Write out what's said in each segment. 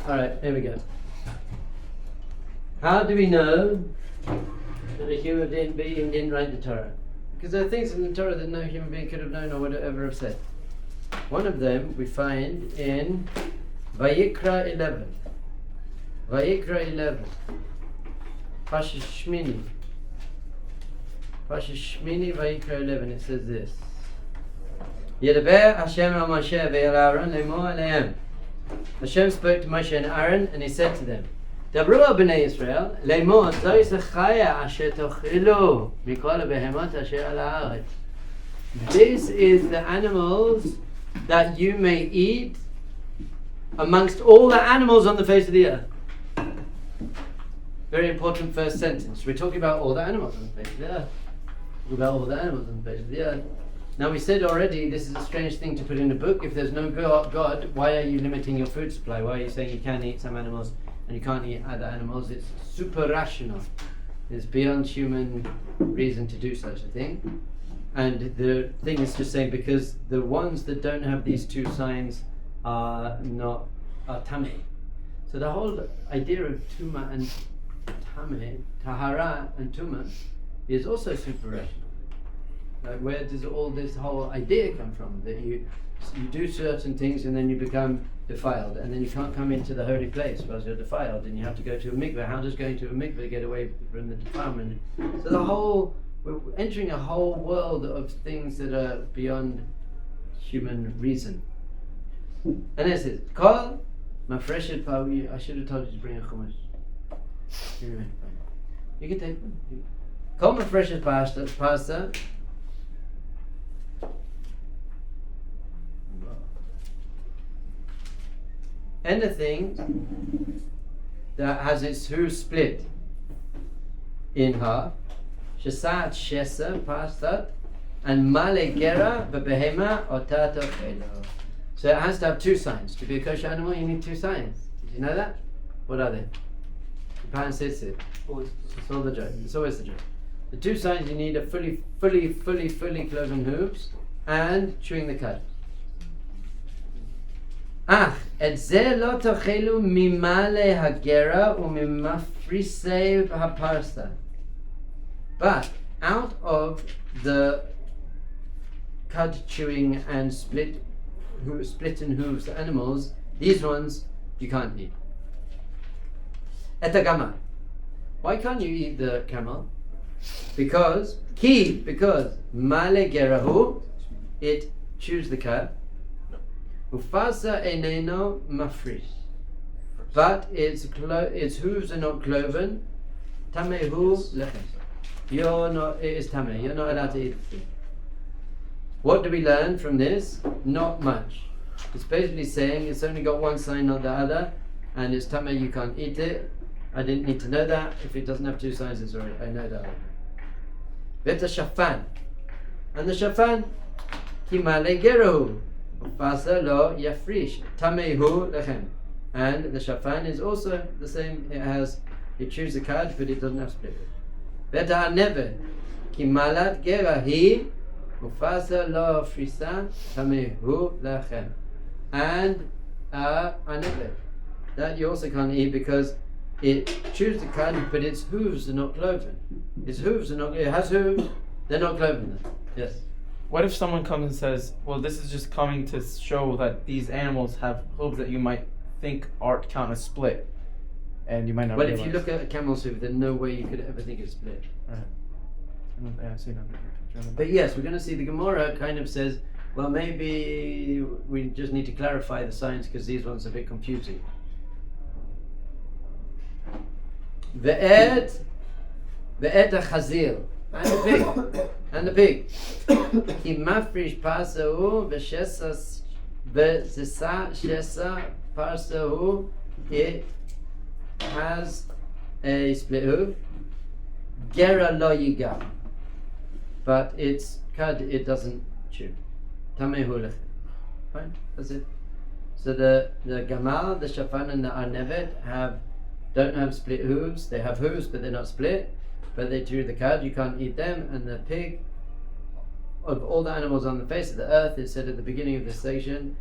Alright, here we go. How do we know that a human being didn't write the Torah? Because there are things in the Torah that no human being could have known or would ever have said. One of them we find in Vayikra 11. Vayikra 11. Pasha Shmini. Pasha Shmini, Vayikra 11. It says this. Yedaber Hashem al Moshe ve'el Aaron le'mo aleim. Hashem spoke to Moshe and Aaron, and he said to them, Dabru al b'nei Yisrael, le'mo zoi zechaya asher tochilu mikol behemot asher al haaretz. This is the animals that you may eat amongst all the animals on the face of the earth. Very important first sentence. We're talking about all the animals on the face of the earth. About all the animals on the face of the earth. Now we said already, this is a strange thing to put in a book. If there's no God, why are you limiting your food supply? Why are you saying you can eat some animals and you can't eat other animals? It's super rational. It's beyond human reason to do such a thing. And the thing is to say, because the ones that don't have these two signs are tameh. So the whole idea of tuma and tameh, tahara and tuma, is also super rational. Like, where does all this whole idea come from? That you do certain things and then you become defiled, and then you can't come into the holy place because you're defiled, and you have to go to a mikveh. How does going to a mikveh get away from the defilement? So we're entering a whole world of things that are beyond human reason. And this is Kol Mafreshet Pawi. I should have told you to bring a chumash. Anyway, you can take one. Kol Mafreshet Pasta. Anything that has its hooves split in half, shesat shesa pastat, and male gera bebehema otato chelo. So it has to have two signs. To be a kosher animal, you need two signs. Did you know that? What are they? The parents says it. It's all the joke. It's always the joke. The two signs, you need a fully cloven hooves and chewing the cud. Et ze lo tochelu mimale hagera umimafrise haparsa. But out of the cud chewing and split in hooves animals, these ones you can't eat. Et agama. Why can't you eat the camel? Because male gerahu, it chews the cud. Ufasa eneno mafrish, but its hooves are not cloven. Tamehu lechem. It is tameh. You're not allowed to eat it. What do we learn from this? Not much. It's basically saying it's only got one sign, not the other, and it's tameh. You can't eat it. I didn't need to know that. If it doesn't have two signs, it's already. I know that. Veta shafan, and the shafan kimale gerahu. Lo yafrish tamehu lechem, and the shafan is also the same. It chews the cud, but it doesn't have split. Beta never kimalat gerahi ufasa lo frisa tamehu lechem, and never that you also can't eat because it chews the cud, but its hooves are not cloven. Its hooves are not. It has hooves, they're not cloven. Yes. What if someone comes and says, well, this is just coming to show that these animals have hooves that you might think count as split, and you might not realize. If you look at a camel's hoof, there's no way you could ever think it's split. Right. Yeah, I see that. But yes, we're going to see the Gemara kind of says, well, maybe we just need to clarify the signs because these ones are a bit confusing. Ve'ed ha'chazil. And the pig. Ki mafrish pasahu v'shesa shesa pasahu. It has a split hoof. Gera lo yiga, but it's cud. It doesn't chew. Tamehu lechem. Fine, that's it. So the gamal, the shafan, and the arnevet don't have split hooves. They have hooves, but they're not split. But they chew the cud, you can't eat them. And the pig, of all the animals on the face of the earth, it said at the beginning of this section,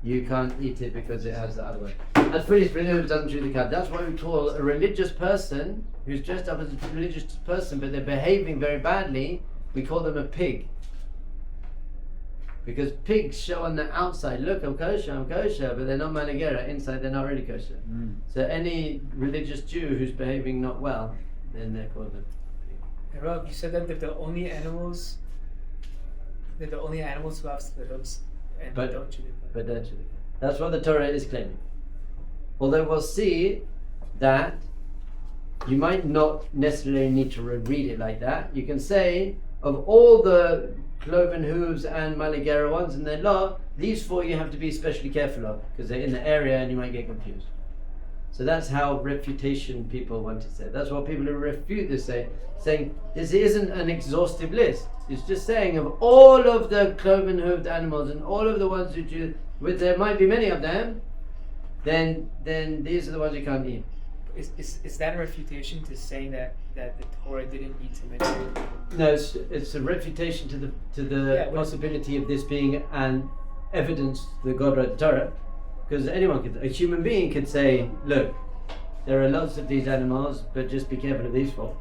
you can't eat it because it has the other way. As food is forbidden, it doesn't chew the cud. That's what we call a religious person who's dressed up as a religious person, but they're behaving very badly. We call them a pig. Because pigs show on the outside, look, I'm kosher, but they're not malagera. Inside, they're not really kosher. So any religious Jew who's behaving not well, then they're called a pig. And Rob, you said that they're the only animals. They're the only animals who have split hooves and don't chew the cud. But don't chew the cud. That's what the Torah is claiming. Although we'll see that you might not necessarily need to read it like that. You can say, of all the cloven hooves and maligera ones in the law, these four you have to be especially careful of because they're in the area and you might get confused. So that's how refutation people want to say. That's what people who refute this say, saying this isn't an exhaustive list. It's just saying of all of the cloven hooved animals and all of the ones who do, there might be many of them, then these are the ones you can't eat. Is that a refutation to saying that the Torah didn't need to mention it? No, it's a refutation to the possibility of this being an evidence that God wrote the Torah. Because a human being could say, look, there are lots of these animals, but just be careful of these four.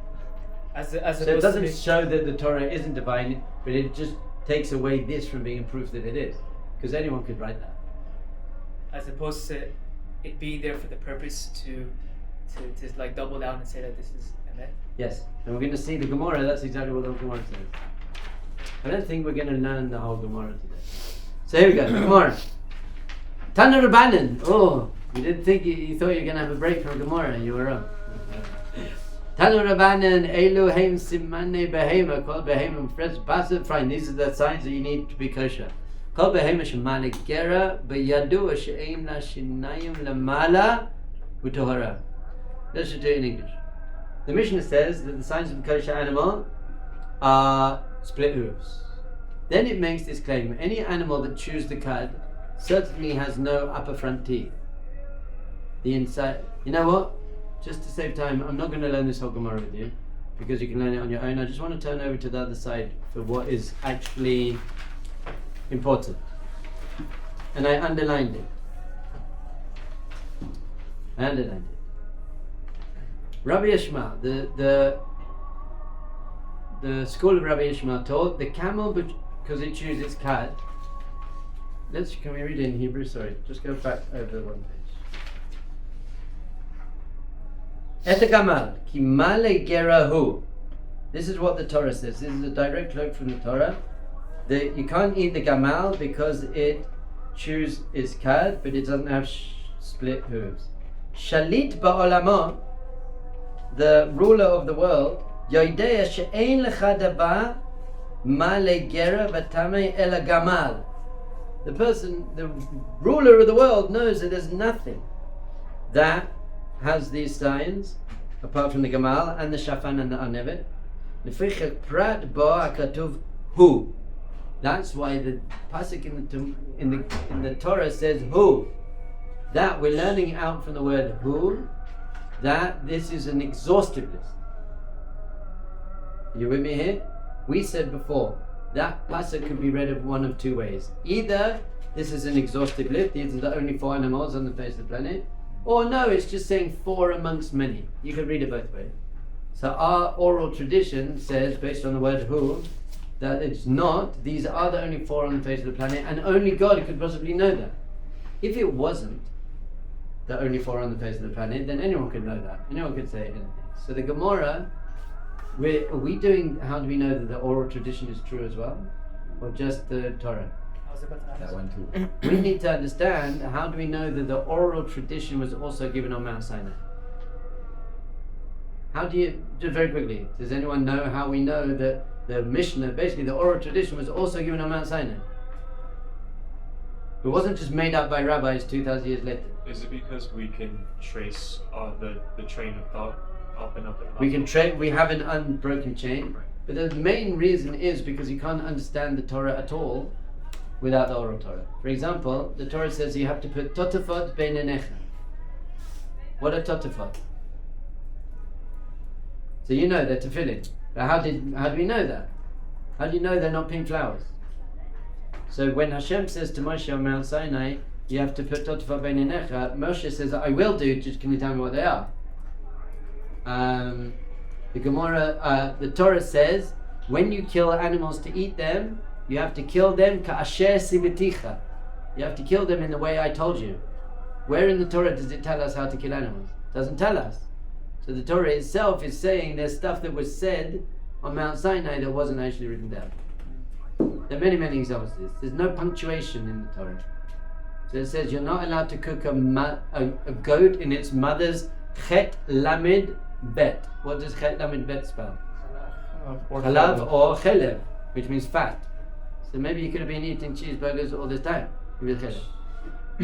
So it doesn't show that the Torah isn't divine, but it just takes away this from being a proof that it is. Because anyone could write that. As opposed to it being there for the purpose to like double down and say that this is Emet? Yes, and we're going to see the Gemara, that's exactly what the Gemara says. I don't think we're going to learn the whole Gemara today. So here we go, Gemara. Tana Rabbanan. Oh, you didn't think, you thought you were going to have a break from Gemara, you were wrong. Tana Rabbanan, Elu Heim Simane Behema, Kol Behema Fresh Basit Fine. These are the signs that you need to be kosher. Kol Behema Shemalik Gera, Beyadu She'im La Shinayim Lamala Utohara. Let's just do it in English. The Mishnah says that the signs of a kosher animal are split hooves. Then it makes this claim: any animal that chews the cud certainly has no upper front teeth. The inside. You know what? Just to save time, I'm not going to learn this whole Gemara with you because you can learn it on your own. I just want to turn over to the other side for what is actually important. And I underlined it. Rabbi Yishmael, the school of Rabbi Yishmael taught the camel because it chews its cud. Can we read it in Hebrew? Sorry, just go back over one page. Et gamal ki male gerahu. This is what the Torah says. This is a direct quote from the Torah. That you can't eat the gamal because it chews its cud, but it doesn't have split hooves. Shalit ba'olamo, the ruler of the world, yoidea she'ein lecha daba male gera v'tamei ela gamal. The ruler of the world knows that there's nothing that has these signs apart from the gamal and the shafan and the anevet. Lefichek prat bo akatuv hu. That's why the pasuk in the Torah says hu. That we're learning out from the word hu, that this is an exhaustive list. Are you with me here? We said before, that pasuk can be read of one of two ways. Either this is an exhaustive list, these are the only 4 animals on the face of the planet, or no, it's just saying 4 amongst many. You can read it both ways. So our oral tradition says, based on the word hu, that it's not, these are the only 4 on the face of the planet, and only God could possibly know that. If it wasn't the only 4 on the face of the planet, then anyone could know that. Anyone could say anything. So the Gemara, are we doing, how do we know that the oral tradition is true as well? Or just the Torah? I was about to ask. That one too. We need to understand, how do we know that the oral tradition was also given on Mount Sinai? How do you, just very quickly, does anyone know how we know that the Mishnah, basically the oral tradition, was also given on Mount Sinai? It wasn't just made up by rabbis 2,000 years later. Is it because we can trace the train of thought up and up and up? We have an unbroken chain, but the main reason is because you can't understand the Torah at all without the oral Torah. For example, the Torah says you have to put totafot beinenecha. What are totafot? So you know they're tefillin. But how do we know that? How do you know they're not pink flowers? So when Hashem says to Moshe on Mount Sinai, you have to put Totfa Beininecha. Moshe says, I will do, just can you tell me what they are? The Gemara, the Torah says, when you kill animals to eat them, you have to kill them ka'asher siviticha. You have to kill them in the way I told you. Where in the Torah does it tell us how to kill animals? It doesn't tell us. So the Torah itself is saying there's stuff that was said on Mount Sinai that wasn't actually written down. There are many, many examples of this. There's no punctuation in the Torah. So it says you're not allowed to cook a goat in its mother's chet lamed bet. What does chet lamed bet spell? Halav or chelev, which means fat. So maybe you could have been eating cheeseburgers all this time with chelev.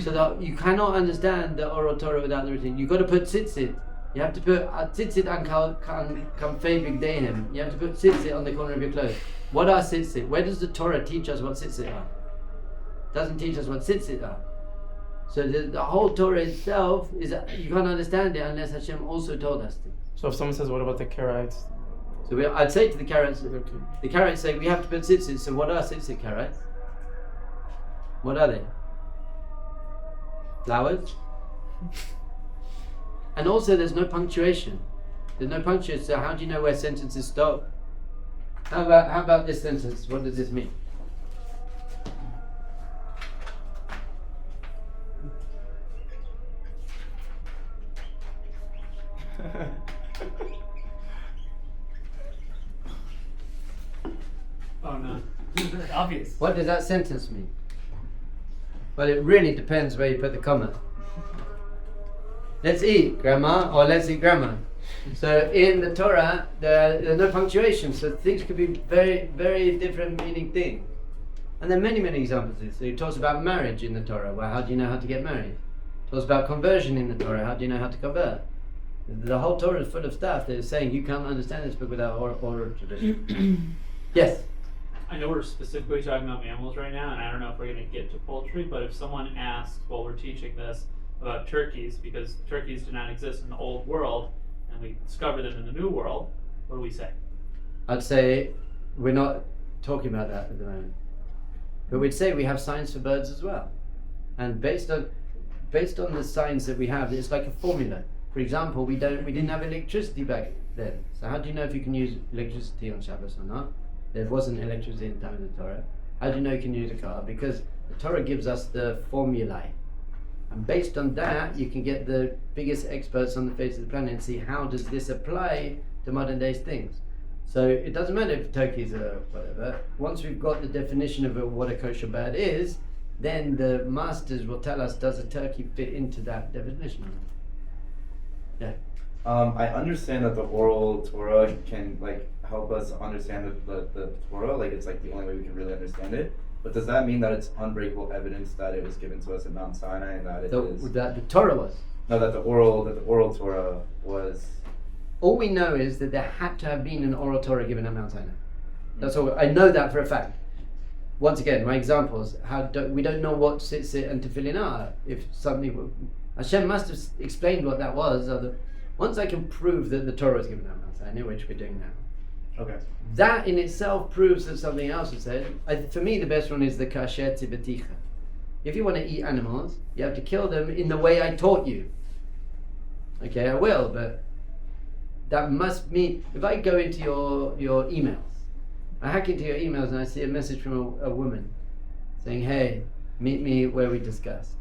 So that you cannot understand the oral Torah without the written. You've got to put tzitzit. You have to put tzitzit and kamfei bigdehem. You have to put tzitzit on the corner of your clothes. What are tzitzit? Where does the Torah teach us what tzitzit are? It doesn't teach us what tzitzit are. So the whole Torah itself is, you can't understand it unless Hashem also told us to. So if someone says, what about the Karaites? So I'd say to the Karaites, the Karaites say we have to put tzitzit. So what are tzitzit Karaites? What are they? Flowers? And also there's no punctuation. There's no punctuation, so how do you know where sentences stop? How about this sentence? What does this mean? Oh no. Obvious. What does that sentence mean? Well, it really depends where you put the comma. Let's eat, Grandma, or let's eat, Grandma. So in the Torah, there's no punctuation, so things could be very, very different meaning things. And there are many, many examples of this. So he talks about marriage in the Torah. Well, how do you know how to get married? He talks about conversion in the Torah. How do you know how to convert? The whole Torah is full of stuff that is saying you can't understand this book without oral tradition. Yes? I know we're specifically talking about mammals right now, and I don't know if we're going to get to poultry, but if someone asks while we're teaching this about turkeys, because turkeys do not exist in the old world, and we discover them in the new world, what do we say? I'd say we're not talking about that at the moment. But we'd say we have signs for birds as well. And based on the signs that we have, it's like a formula. For example, we didn't have electricity back then. So how do you know if you can use electricity on Shabbos or not? There wasn't electricity in the time of the Torah. How do you know you can use a car? Because the Torah gives us the formulae. And based on that, you can get the biggest experts on the face of the planet and see how does this apply to modern day things. So it doesn't matter if turkeys are whatever. Once we've got the definition of what a kosher bird is, then the masters will tell us, does a turkey fit into that definition? Yeah. I understand that the oral Torah can help us understand the Torah, it's the only way we can really understand it. But does that mean that it's unbreakable evidence that it was given to us at Mount Sinai and that that the Torah was? No, that the oral Torah was. All we know is that there had to have been an oral Torah given at Mount Sinai. That's all. I know that for a fact. Once again, my examples. We don't know what tzitzit and tefillin are. If something, Hashem must have explained what that was. Once I can prove that the Torah was given at Mount Sinai, which we're doing now. Okay. That in itself proves that something else was said. For me, the best one is the kasher tzibaticha. If you want to eat animals, you have to kill them in the way I taught you. Okay, I will, but that must mean, if I go into your emails, I hack into your emails and I see a message from a woman saying, hey, meet me where we discussed.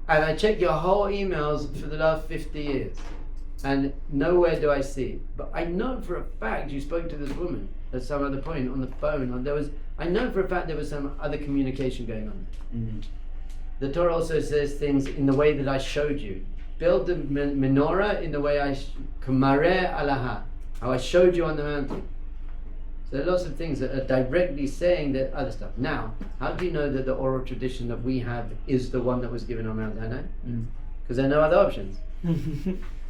And I check your whole emails for the last 50 years. And nowhere do I see. But I know for a fact you spoke to this woman at some other point on the phone. I know for a fact there was some other communication going on. Mm-hmm. The Torah also says things in the way that I showed you. Build the menorah in the way Kamareh alaha, how I showed you on the mountain. So there are lots of things that are directly saying that other stuff. Now, how do you know that the oral tradition that we have is the one that was given on Mount Sinai? Because there are no other options.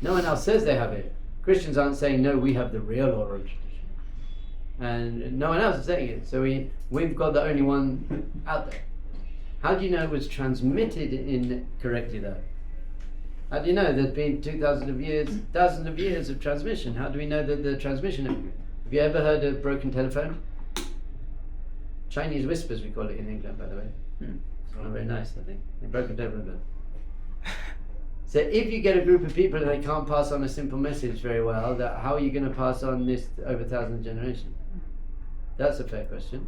No one else says they have it. Christians aren't saying, no, we have the real oral tradition. And no one else is saying it. So we've got the only one out there. How do you know it was transmitted correctly though? How do you know there's been 2,000 of years, thousands of years of transmission? How do we know that the transmission? Have you ever heard of broken telephone? Chinese whispers, we call it in England, by the way. Not very nice, I think. They broke it down a bit. So if you get a group of people and they can't pass on a simple message very well, how are you going to pass on this over thousands of generations? That's a fair question.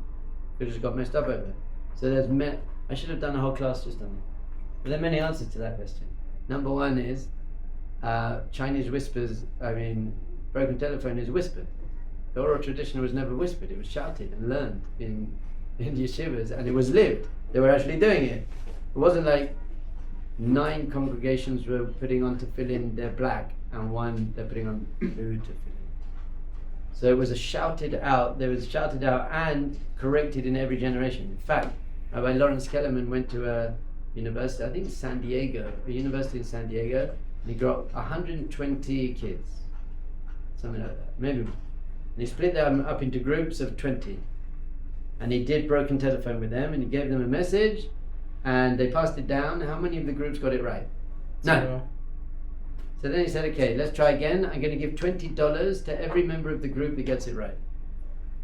We just got messed up over it. So I should have done a whole class just on it. But there are many answers to that question. Number one is Chinese whispers. Broken telephone is whispered. The oral tradition was never whispered. It was shouted and learned in yeshivas, and it was lived. They were actually doing it. It wasn't like 9 congregations were putting on tefillin, they're black, and 1 they're putting on blue tefillin. So it was shouted out and corrected in every generation. In fact, Rabbi Lawrence Kellerman went to a university, I think San Diego, a university in San Diego, and he got 120 kids, something like that, maybe more. And he split them up into groups of 20. And he did broken telephone with them, and he gave them a message, and they passed it down. How many of the groups got it right? None. So then he said, okay, let's try again. I'm going to give $20 to every member of the group that gets it right.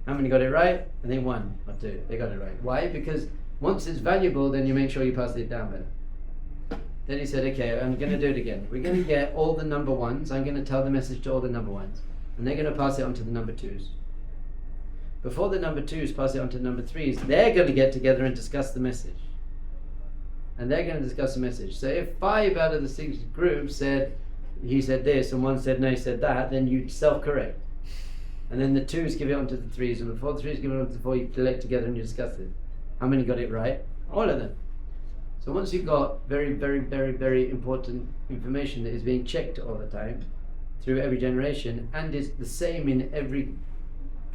How many got it right? I think 1 or 2. They got it right. Why? Because once it's valuable, then you make sure you pass it down better. Then he said, okay, I'm going to do it again. We're going to get all the number 1s. I'm going to tell the message to all the number 1s. And they're going to pass it on to the number 2s. Before the number 2s pass it on to the number 3s, they're going to get together and discuss the message. And they're going to discuss the message. So if 5 out of the 6 groups said, he said this, and 1 said no, he said that, then you self-correct. And then the 2s give it on to the 3s, and before the 3s give it on to the 4, you collect together and you discuss it. How many got it right? All of them. So once you've got very, very, very, very important information that is being checked all the time, through every generation, and is the same in every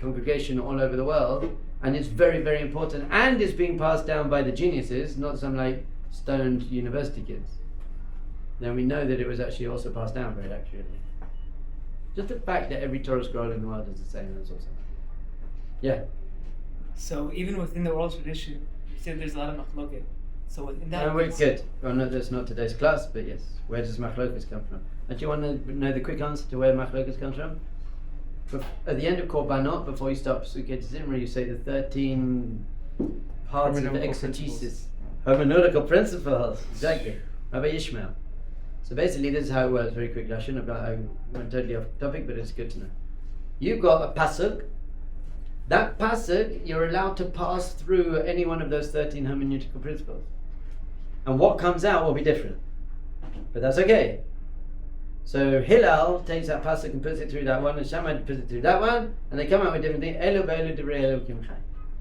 congregation all over the world, and it's very, very important, and is being passed down by the geniuses, not some stoned university kids, then we know that it was actually also passed down very accurately. Just the fact that every Torah scroll in the world is the same is also. Yeah. So even within the oral tradition, you said there's a lot of machloket. So within that, good. Well, no, that's not today's class, but yes. Where does machlokas come from? And do you want to know the quick answer to where machlokas comes from? At the end of Korbanot, before you start Pesukei Zimra, you say the 13 parts of the exegesis. Hermeneutical principles. Exactly. Rabbi Ishmael. So basically, this is how it works. Very quick, I went totally off topic, but it's good to know. You've got a pasuk. That pasuk, you're allowed to pass through any one of those 13 hermeneutical principles. And what comes out will be different. But that's okay. So Hillel takes that pasuk and puts it through that one, and Shammai puts it through that one, and they come out with different things. Elu ve'elu divrei Elokim chai.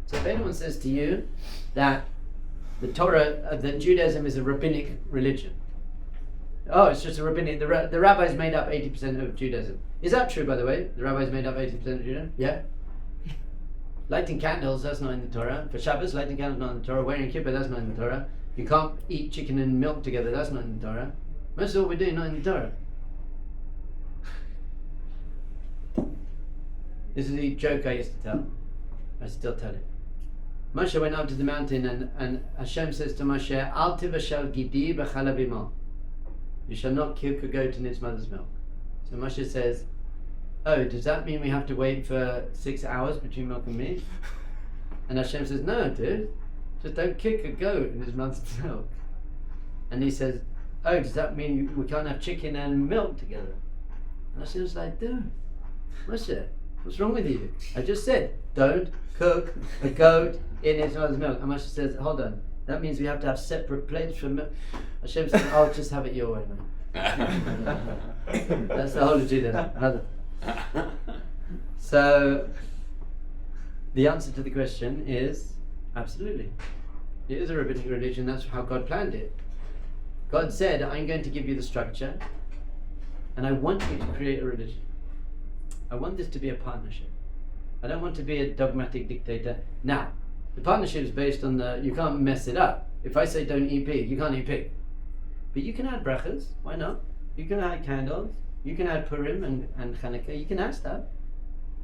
So if anyone says to you that the Torah, that Judaism is a rabbinic religion, oh, it's just a rabbinic, the rabbis made up 80% of Judaism. Is that true, by the way? The rabbis made up 80% of Judaism? Yeah? Lighting candles, that's not in the Torah. For Shabbos, lighting candles, not in the Torah. Wearing kippah, that's not in the Torah. You can't eat chicken and milk together, that's not in the Torah. Most of what we're doing, not in the Torah. This is a joke I used to tell. I still tell it. Moshe went up to the mountain, and Hashem says to Moshe, Al tivashal gidi b'chalav imo. You shall not cook a goat in its mother's milk. So Moshe says, oh, does that mean we have to wait for 6 hours between milk and meat? And Hashem says, no, dude, just don't kick a goat in its mother's milk. And he says, oh, does that mean we can't have chicken and milk together? And Hashem's like, dude, Moshe, what's wrong with you? I just said, don't cook a goat in its mother's milk. And Moshe says, hold on, that means we have to have separate plates for milk. Hashem says, I'll just have it your way, man. That's the whole of Judaism. So, the answer to the question is, absolutely. It is a rabbinic religion, that's how God planned it. God said, I'm going to give you the structure, and I want you to create a religion. I want this to be a partnership. I don't want to be a dogmatic dictator. Now, the partnership is based on you can't mess it up. If I say don't eat pig, you can't eat pig. But you can add brachas, why not? You can add candles, you can add Purim and Chanukah, you can add stuff.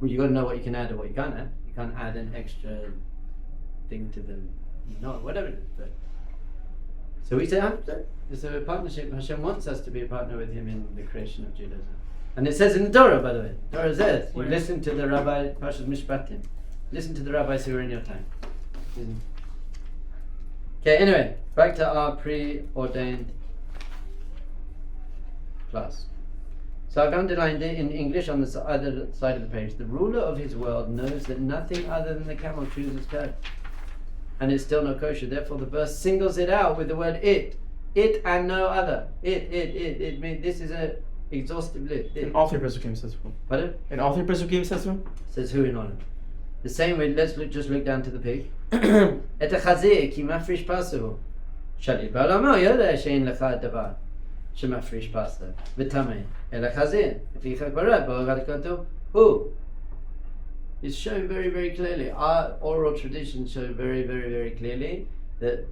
Well, you got to know what you can add and what you can't add. You can't add an extra thing to the, whatever it is. But. So we say, it's a partnership. Hashem wants us to be a partner with Him in the creation of Judaism. And it says in the Torah, by the way. Torah says, you listen to the rabbi, Parshas Mishpatim. Listen to the rabbis who were in your time. Okay, anyway, back to our preordained class. So I've underlined it in English on the other side of the page. The ruler of his world knows that nothing other than the camel chooses code. And it's still not kosher. Therefore, the verse singles it out with the word it. It and no other. It means this is a exhaustive list. In all 3 Pesukim says who? Pardon? In all 3 Pesukim says who? Says who in honor. The same way, just look down to the pig. Et החזיר כי מפריש פסה הוא. שליט בעולמו יודע שאין לך דבר שמפריש פסה וטמא. אלא חזיר. לפיכך ברא בהוראת כתוב הוא. It's shown very, very clearly. Our oral traditions show very, very, very clearly that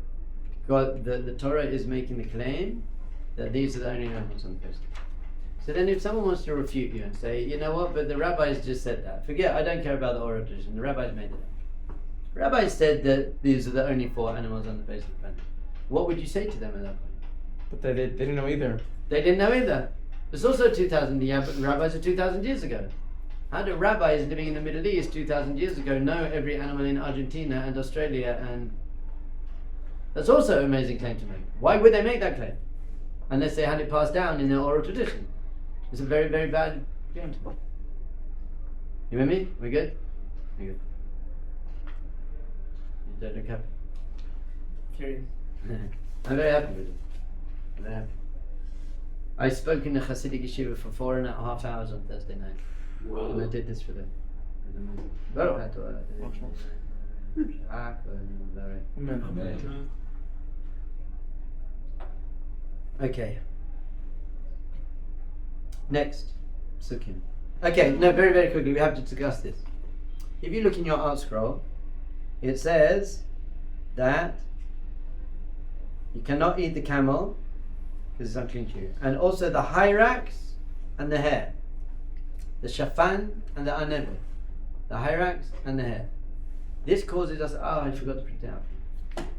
God, the Torah is making the claim that these are the only animals on the face. So then if someone wants to refute you and say, you know what, but the rabbis just said that. Forget, I don't care about the oral tradition. The rabbis made it up. The rabbis said that these are the only 4 animals on the face of the planet. What would you say to them at that point? But they didn't know either. They didn't know either. It's also 2,000, yeah, but the rabbis are 2,000 years ago. How do rabbis living in the Middle East 2,000 years ago know every animal in Argentina and Australia? And that's also an amazing claim to make. Why would they make that claim? Unless they had it passed down in their oral tradition. It's a very, very bad claim to make. You with me? We good? We good. You don't look happy? Curious. I'm very happy with it. I'm very happy. I spoke in the Hasidic yeshiva for 4.5 hours on Thursday night. And I did this for them. Okay. Next, Psukim. Okay, no, very, very quickly, we have to discuss this. If you look in your art scroll, it says that you cannot eat the camel because it's unclean to you, and also the hyrax and the hair, the shafan and the anevel, the hyrax and the hair. This causes us. Oh, I forgot to print it out.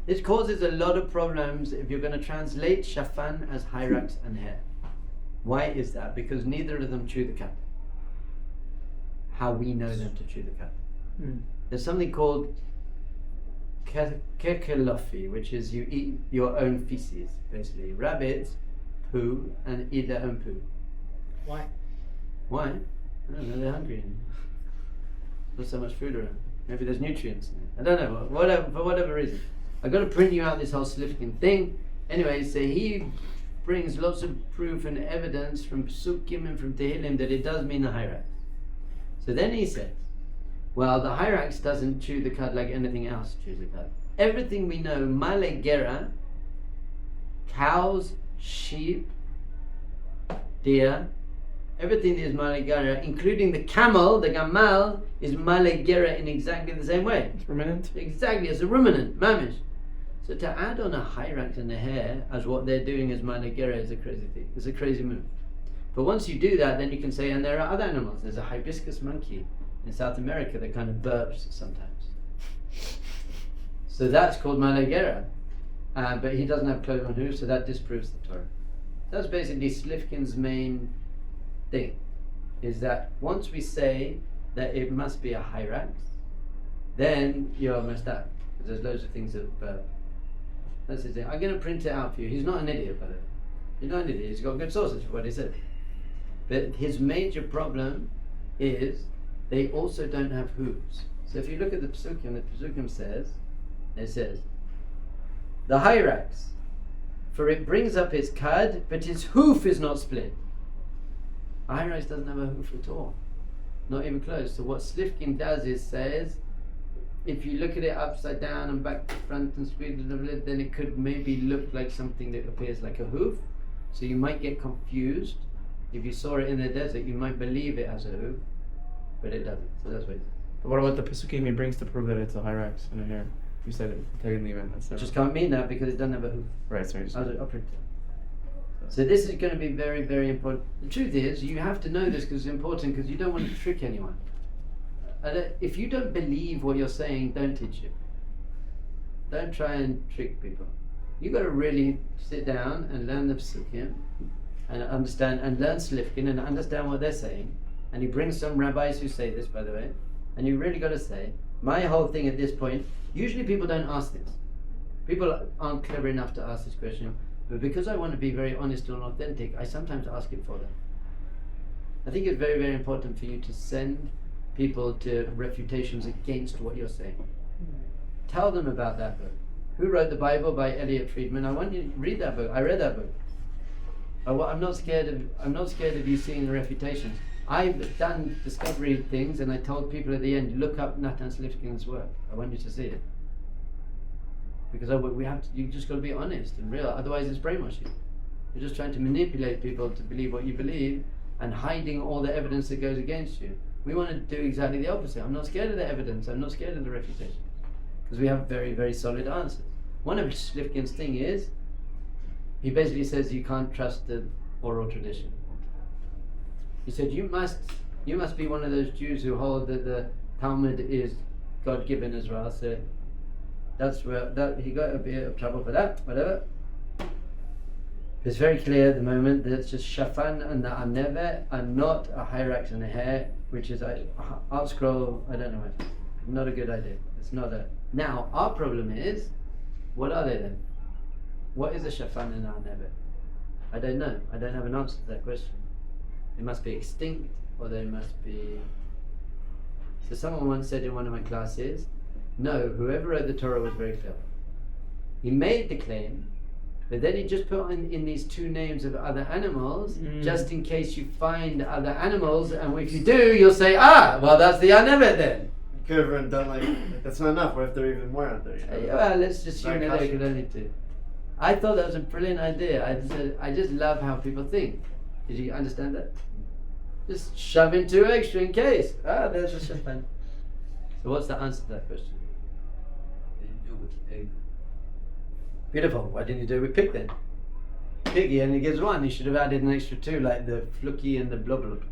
This causes a lot of problems if you're going to translate shafan as hyrax and hair. Why is that? Because neither of them chew the cud. How we know them to chew the cud. There's something called kekelofi, which is you eat your own feces, basically. Rabbits poo and eat their own poo. Why? Why? I don't know, they're hungry. There's so much food around. Maybe there's nutrients in it. I don't know, for whatever reason. I've got to print you out this whole Slifkin thing. Anyway, so he brings lots of proof and evidence from Psukim and from Tehillim that it does mean the hyrax. So then he says, well, the hyrax doesn't chew the cud like anything else chews the cud. Everything we know, male gera, cows, sheep, deer, everything is male gera, including the camel, the gamal, is male gera in exactly the same way. It's ruminant? Exactly, it's a ruminant, mamish. So to add on a hyrax and a hair as what they're doing as male gera is a crazy thing. It's a crazy move. But once you do that, then you can say, and there are other animals. There's a hibiscus monkey in South America that kind of burps sometimes. So that's called male gera. But he doesn't have cloven hooves, so that disproves the Torah. That's basically Slifkin's main thing, is that once we say that it must be a hyrax, then you're messed up, because there's loads of things that burp. That's his thing. I'm going to print it out for you. He's not an idiot, by the way. He's not an idiot. He's got good sources for what he said. But his major problem is they also don't have hooves. So if you look at the Psukim says, it says, the hyrax, for it brings up its cud, but its hoof is not split. A hyrax doesn't have a hoof at all. Not even close. So what Slifkin does is says, if you look at it upside down and back to front and squeeze it a little bit, then it could maybe look like something that appears like a hoof. So you might get confused. If you saw it in the desert, you might believe it has a hoof, but it doesn't. So that's what it is. But what about the Pesukim he brings to prove that it's a hyrax and a hair? You said it, technically, man. It just can't mean that because it doesn't have a hoof. Right, so I'll print it. So this is going to be very, very important. The truth is, you have to know this because it's important, because you don't want to trick anyone. If you don't believe what you're saying, don't teach it. Don't try and trick people. You've got to really sit down and learn the Psukim and understand and learn Slifkin and understand what they're saying. And he brings some rabbis who say this, by the way. And you really got to say, my whole thing at this point, usually people don't ask this. People aren't clever enough to ask this question, but because I want to be very honest and authentic, I sometimes ask it for them. I think it's very, very important for you to send people to refutations against what you're saying. Tell them about that book. Who Wrote the Bible by Elliot Friedman. I want you to read that book. I read that book. I'm not scared of you seeing the refutations. I've done discovery things, and I told people at the end, look up Natan Slifkin's work. I want you to see it, because you just got to be honest and real. Otherwise, it's brainwashing. You're just trying to manipulate people to believe what you believe, and hiding all the evidence that goes against you. We want to do exactly the opposite. I'm not scared of the evidence. I'm not scared of the refutation, because we have very, very solid answers. One of Slifkin's thing is, he basically says you can't trust the oral tradition. He said you must be one of those Jews who hold that the Talmud is God-given as well. So that's where he got a bit of trouble for that. Whatever. It's very clear at the moment that it's just Shafan and the Aneve are not a hyrax and a hair, which is Art Scroll. I don't know what. Not a good idea. It's not a. Now our problem is, what are they then? What is a Shafan and an Aneve? I don't know. I don't have an answer to that question. They must be extinct, or they must be. So someone once said in one of my classes, no, whoever wrote the Torah was very clever. He made the claim, but then he just put in these two names of other animals, just in case you find other animals, and if you do, you'll say, well, that's the Anevet then. You could have done like, that's not enough. What if there are even more out there? You know? Well, let's just assume that there could only two. I thought that was a brilliant idea. I just love how people think. Did you understand that? Just shove in two extra in case. There's a Shafan. So what's the answer to that question? What did you do with the pig? Beautiful. Why didn't you do it with pig then? Pig, he only gives one. He should have added an extra two, like the fluky and the blub blub.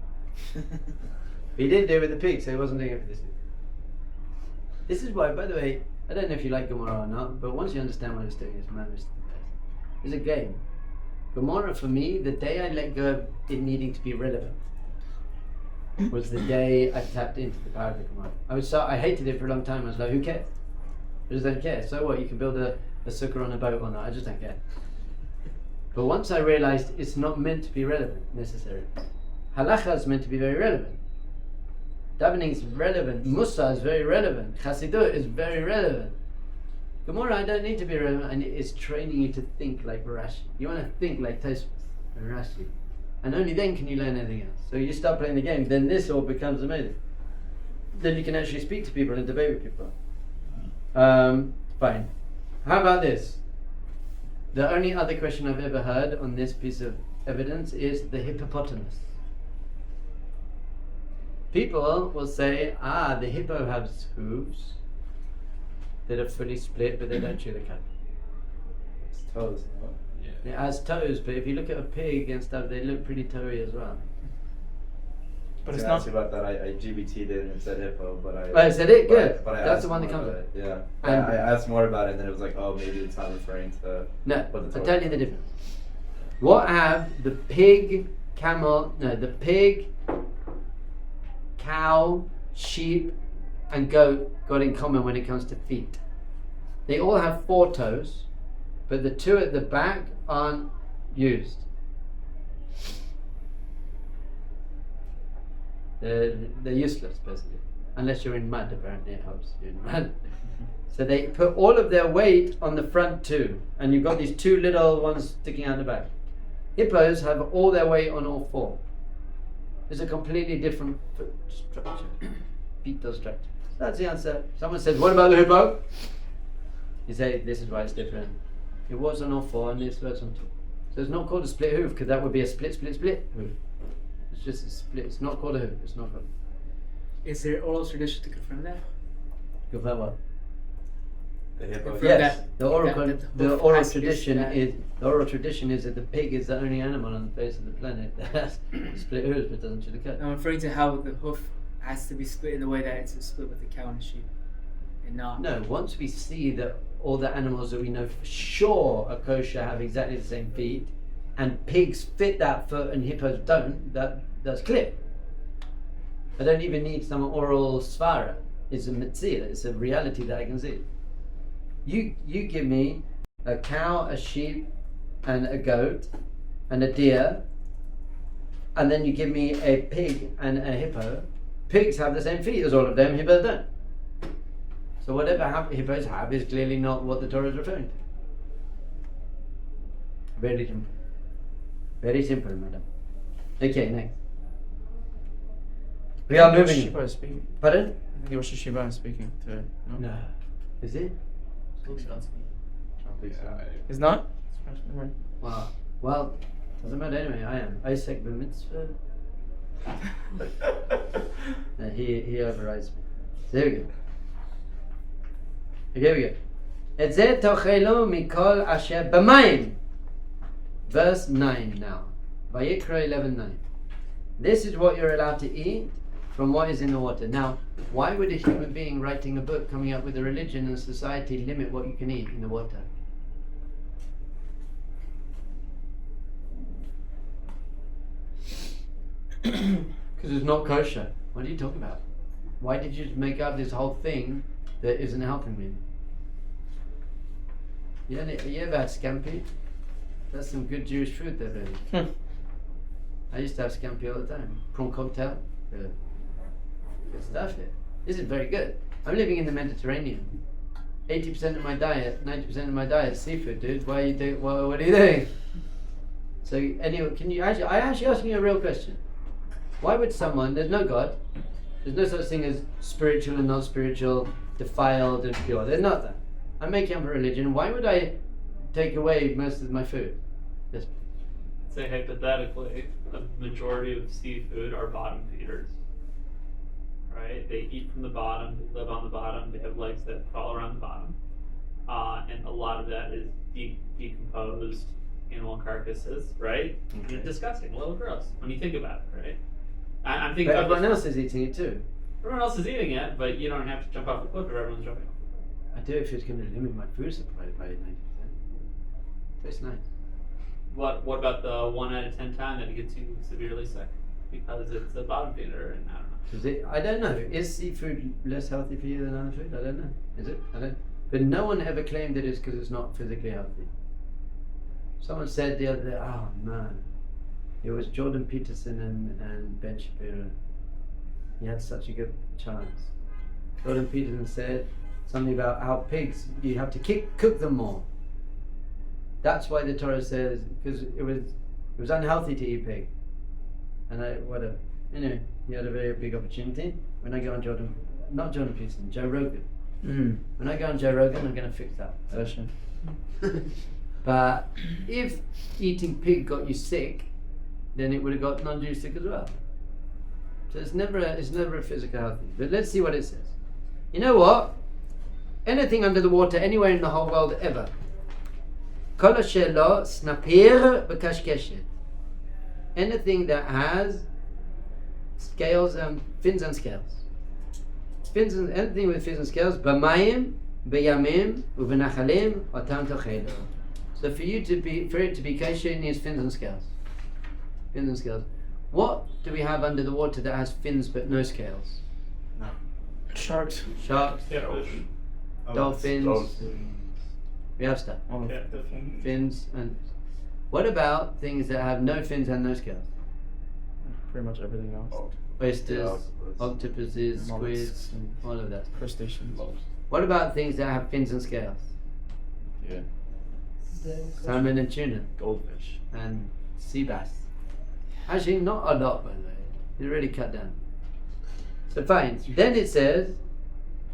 He didn't do it with the pig, so he wasn't doing it for this. This is why, by the way, I don't know if you like Gemara or not, but once you understand what it's doing, it's madness. It's a game. Gemara, for me, the day I let go of it needing to be relevant was the day I tapped into the power of the Gemara. I hated it for a long time. I was like, who cares? I just don't care. So what? You can build a sukkah on a boat or not. I just don't care. But once I realized it's not meant to be relevant, necessarily. Halacha is meant to be very relevant. Davening is relevant. Musa is very relevant. Chassidut is very relevant. Gemara, I don't need to be relevant, and it's training you to think like Rashi. You want to think like Tosfos and Rashi, and only then can you learn anything else. So you start playing the game, then this all becomes amazing. Then you can actually speak to people and debate with people. Fine. How about this? The only other question I've ever heard on this piece of evidence is the hippopotamus. People will say, the hippo has hooves that are fully split, but they don't chew the cud. It's toes, no? It has toes, but if you look at a pig and stuff, they look pretty toey as well. But it's not about that. I GBT'd it and it said hippo, but I. Oh, said it? Good. But That's the one that comes up. Yeah. I asked more about it, and then it was like, maybe it's not referring to. No, I'll tell you the difference. What have the pig, the pig, cow, sheep, and goat got in common when it comes to feet? They all have 4 toes, but the 2 at the back aren't used. They're useless, basically. Unless you're in mud, apparently it helps you in mud. So they put all of their weight on the front 2, and you've got these 2 little ones sticking out the back. Hippos have all their weight on all 4. It's a completely different foot structure, fetal structure. So that's the answer. Someone says, what about the hippo? You say, this is why it's different. It was on all 4 and this was on 2. So it's not called a split hoof, because that would be a split hoof. It's just a split. It's not called a hoof. It's not called. Is there oral tradition to confirm that? Confirm what? The hippo. Yes. The oral tradition is that the pig is the only animal on the face of the planet that has split hooves but doesn't chew the cud. I'm referring to how the hoof has to be split in the way that it's split with the cow and the sheep, and not. No. Once we see that all the animals that we know for sure are kosher have exactly the same feet, and pigs fit that foot and hippos don't, that's clear. I don't even need some oral svara. It's a mitzvah. It's a reality that I can see. You give me a cow, a sheep, and a goat, and a deer, and then you give me a pig and a hippo, pigs have the same feet as all of them, hippos don't. So whatever hippos have is clearly not what the Torah is referring to. Very simple. Very simple, madam. Okay, next. We are moving. Shiva is speaking. Pardon? I think Rosh Hashiva is speaking today. No? No. Is it? Is not? Well, doesn't matter anyway. I am. Isaac the mitzvah. No, he overrides me. So here we go. Here we go. Et zeh tochelu mikol asher b'mayim. Verse 9 now. Vayikra 11:9. This is what you're allowed to eat from what is in the water. Now, why would a human being writing a book coming up with a religion and society limit what you can eat in the water? Because it's not kosher. What are you talking about? Why did you make up this whole thing that isn't helping me? You ever had scampi? That's some good Jewish food there, baby. I used to have scampi all the time. Prawn cocktail. Good stuff here. This is very good. I'm living in the Mediterranean. 80% of my diet, 90% of my diet is seafood, dude. Why are you doing? What are you doing? So anyway, I actually asking you a real question. Why would someone? There's no God. There's no such thing as spiritual and non-spiritual, defiled and pure. There's not that. I'm making up a religion. Why would I take away most of my food? Yes. Say hypothetically, a majority of seafood are bottom feeders. Right? They eat from the bottom, they live on the bottom, they have legs that crawl around the bottom. And a lot of that is decomposed animal carcasses, right? Okay. It's disgusting, a little gross when you think about it, right? I'm thinking But about everyone this- else is eating it too. Everyone else is eating it, but you don't have to jump off the cliff if everyone's jumping off the cliff. I do if it's going to limit my food supply by 90%. Tastes nice. What about the 1 out of 10 time that it gets you severely sick? Because it's a bottom feeder, and I don't know. I don't know. Is seafood less healthy for you than other food? I don't know. Is it? I don't. But no one ever claimed it is because it's not physically healthy. Someone said the other day, oh man, it was Jordan Peterson and Ben Shapiro. He had such a good chance. Jordan Peterson said something about how pigs, you have to cook them more. That's why the Torah says, because it was unhealthy to eat pig. And whatever. Anyway, he had a very big opportunity. When I go on not Jordan Peterson, Joe Rogan. When I go on Joe Rogan, I'm going to fix that. But if eating pig got you sick, then it would have got non-Jews sick as well. So it's never a physical healthy. But let's see what it says. You know what? Anything under the water, anywhere in the whole world ever. Kol asher lo snapir b'kashkeshet. Anything that has scales and fins and scales. Anything with fins and scales. B'mayim, b'yamim, u'v'nachalim, otam tochelu. So for it to be kosher, it needs fins and scales. Fins and scales. What do we have under the water that has fins but no scales? Sharks. Sharks, Catfish. dolphins. We have stuff. Fins and. What about things that have no fins and no scales? Pretty much everything else. Oysters, octopuses, squids, Mollusks and all of that. crustaceans. What about things that have fins and scales? Yeah. Salmon and tuna Goldfish. and sea bass. Actually, not a lot, by the way. It's really cut down. So fine. Then it says,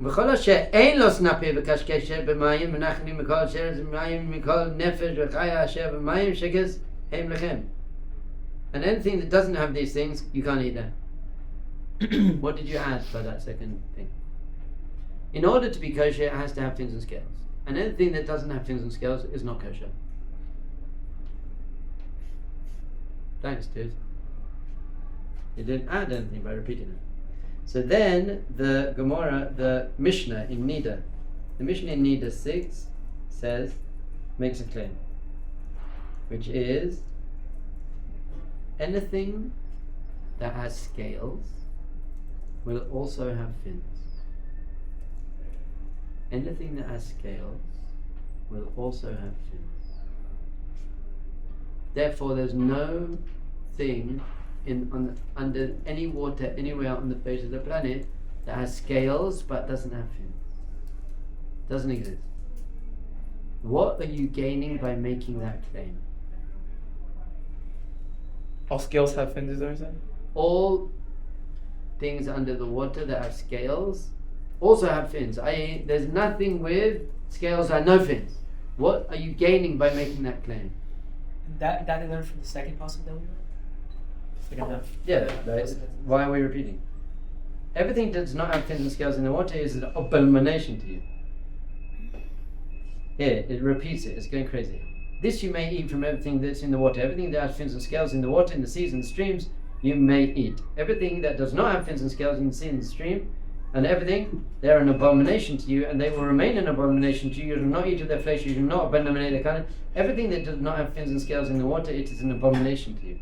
"V'chol asher ein lo snapi v'kashkeshet b'mayim v'nachli mikol sheretz b'mayim mikol nefesh v'chaya asher b'mayim sheges heim lechem." And anything that doesn't have these things, you can't eat that. What did you add by that second thing? In order to be kosher, it has to have fins and scales. And anything that doesn't have fins and scales is not kosher. Thanks, dude. You didn't add anything by repeating it. So then the Gemara, the Mishnah in Nida, the Mishnah in Nida 6 says, makes a claim, which is anything that has scales will also have fins. Anything that has scales will also have fins. Therefore, there's no thing under any water anywhere on the face of the planet that has scales but doesn't have fins. Doesn't exist. What are you gaining by making that claim? All scales have fins, is that what you're saying? All things under the water that have scales also have fins. I.e., there's nothing with scales and no fins. What are you gaining by making that claim? That they learned from the second pasuk that we read. Second half. Yeah, why are we repeating? Everything that does not have fins and scales in the water is an abomination to you. Here, it repeats it, it's going crazy. This you may eat from everything that's in the water. Everything that has fins and scales in the water, in the seas and the streams, you may eat. Everything that does not have fins and scales in the sea and the stream, and everything, they're an abomination to you, and they will remain an abomination to you. You do not eat of their flesh, you do not abominate their kind. Everything that does not have fins and scales in the water, it is an abomination to you.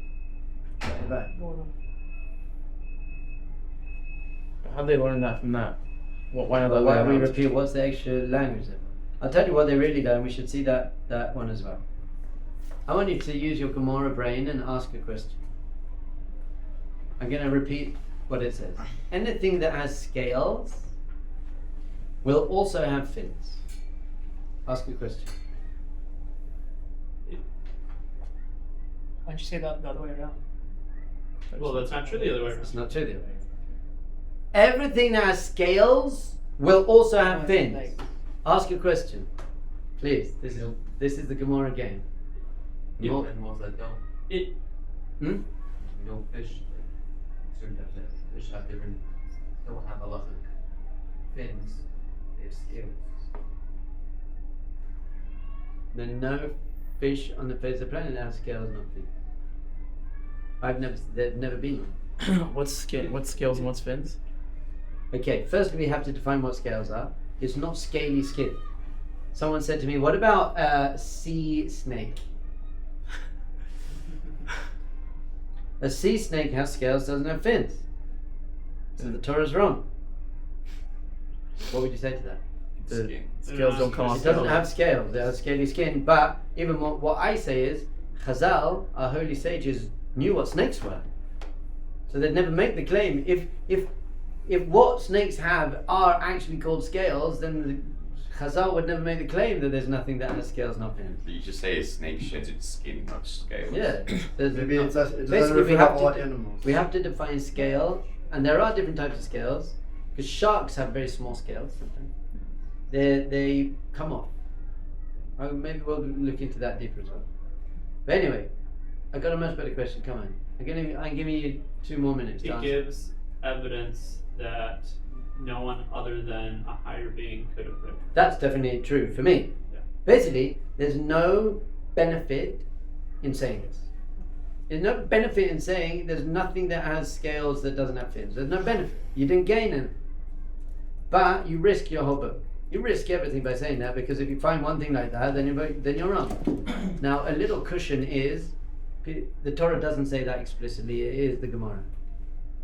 How'd they learn that from that? Why not Why we repeat? What's the extra language there? I'll tell you what they really done. We should see that one as well. I want you to use your Gemara brain and ask a question. I'm going to repeat what it says. Anything that has scales will also have fins. Ask a question. Why don't you say that the other way around? Well, that's not true the other way around. It's not true the other way. Everything that has scales will also have fins. Ask a question, please. This is the Gemara game. Yeah, animals that don't. It. You know, fish, like, certain types of fish have different, don't have halachic fins, they have scales. There are no fish on the face of the planet that have scales, not fins. There's never been one. What's scales and what's fins? Okay, firstly we have to define what scales are. It's not scaly skin. Someone said to me, what about a sea snake? A sea snake has scales, doesn't have fins. So the Torah's wrong. What would you say to that? The scales don't come off. It doesn't have scales, they have scaly skin. But even more, what I say is, Chazal, our holy sages, knew what snakes were. So they'd never make the claim. If what snakes have are actually called scales, then the Chazal would never make the claim that there's nothing that has scales, not fins. You just say a snake sheds its skin, not scales. Yeah. Maybe it doesn't Basically, refer to all animals. we have to define scale, and there are different types of scales, because sharks have very small scales sometimes. They come off. Maybe we'll look into that deeper as well. But anyway, I got a much better question. Come on, I'm giving you 2 more minutes. To It answer. gives evidence that no one other than a higher being could have written. That's definitely true for me. Yeah. Basically, there's no benefit in saying this. There's no benefit in saying there's nothing that has scales that doesn't have fins. There's no benefit. You didn't gain anything. But you risk your whole book. You risk everything by saying that, because if you find one thing like that, then you're wrong. Now, a little cushion is, the Torah doesn't say that explicitly, it is the Gemara.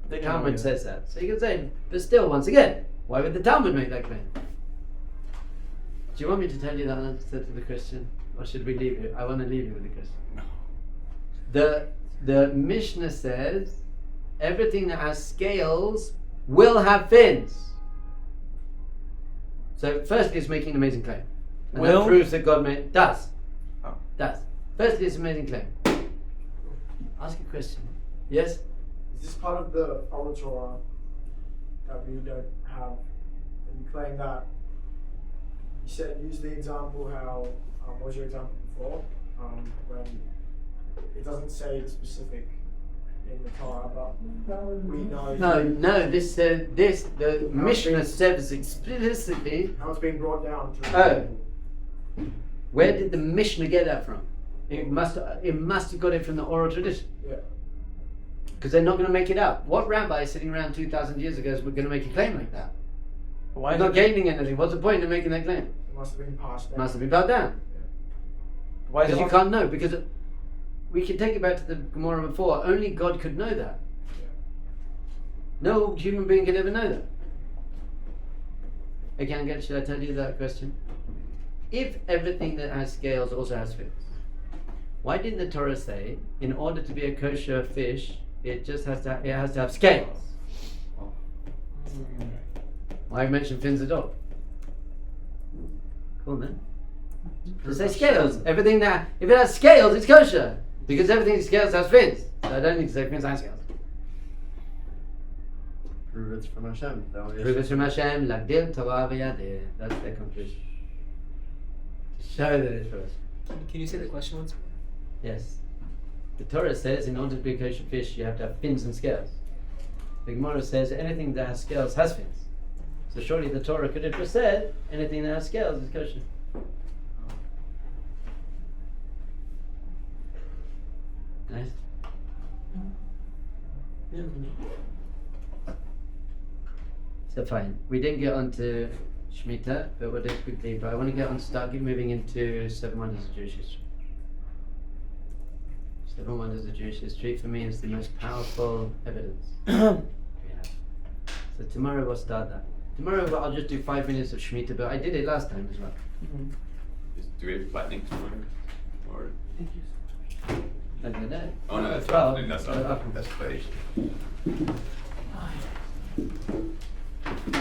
The Talmud says that. So you can say, but still, once again, why would the Talmud make that claim? Do you want me to tell you that answer to the question? Or should we leave it? I want to leave you with the question. No. The Mishnah says, everything that has scales will have fins. So firstly, it's making an amazing claim. And that proves that God does. Oh. Does. Firstly, it's an amazing claim. Ask a question. Yes? Is this part of the oral Torah that we don't have? And you claim that use the example how, what was your example before? When it doesn't say the specific in the Torah, but we know. No. The Mishnah says explicitly. How it's being brought down to. Where did the Mishnah get that from? It must have got it from the oral tradition. Yeah. Because they're not going to make it up. What rabbi sitting around 2,000 years ago is going to make a claim like that? Why not gaining anything. What's the point of making that claim? It must have been passed down. Must have been passed down. Why? Because you can't know. Because we can take it back to the Gemara before. Only God could know that. No human being could ever know that. Again, should I tell you that question? if everything that has scales also has fins, why didn't the Torah say, in order to be a kosher fish, it has to have scales? Why mention fins at all? Cool, man. It says scales. Everything that, if it has scales, it's kosher. Because everything with scales has fins. So I don't need to say fins and scales. Prove it's from Hashem. Prove it's from Hashem, lagdil Torah v'yadir. That's their conclusion. To show that it's from Hashem. Can you say the question once more? Yes. The Torah says in order to be a kosher fish, you have to have fins and scales. The Gemara says anything that has scales has fins. So surely the Torah could have just said anything that has scales is kosher. Nice. Yeah. So fine. We didn't get onto Shemitah, but we'll do it quickly. But I want to start moving into 7 Wonders of Jewish History. 7 Wonders of Jewish History for me is the most powerful evidence we have. So tomorrow we'll start that. Tomorrow I'll just do 5 minutes of Shemitah, but I did it last time as well. Do we have planning tomorrow? Or Not today. oh no, that's 12. not. That's not. That's play.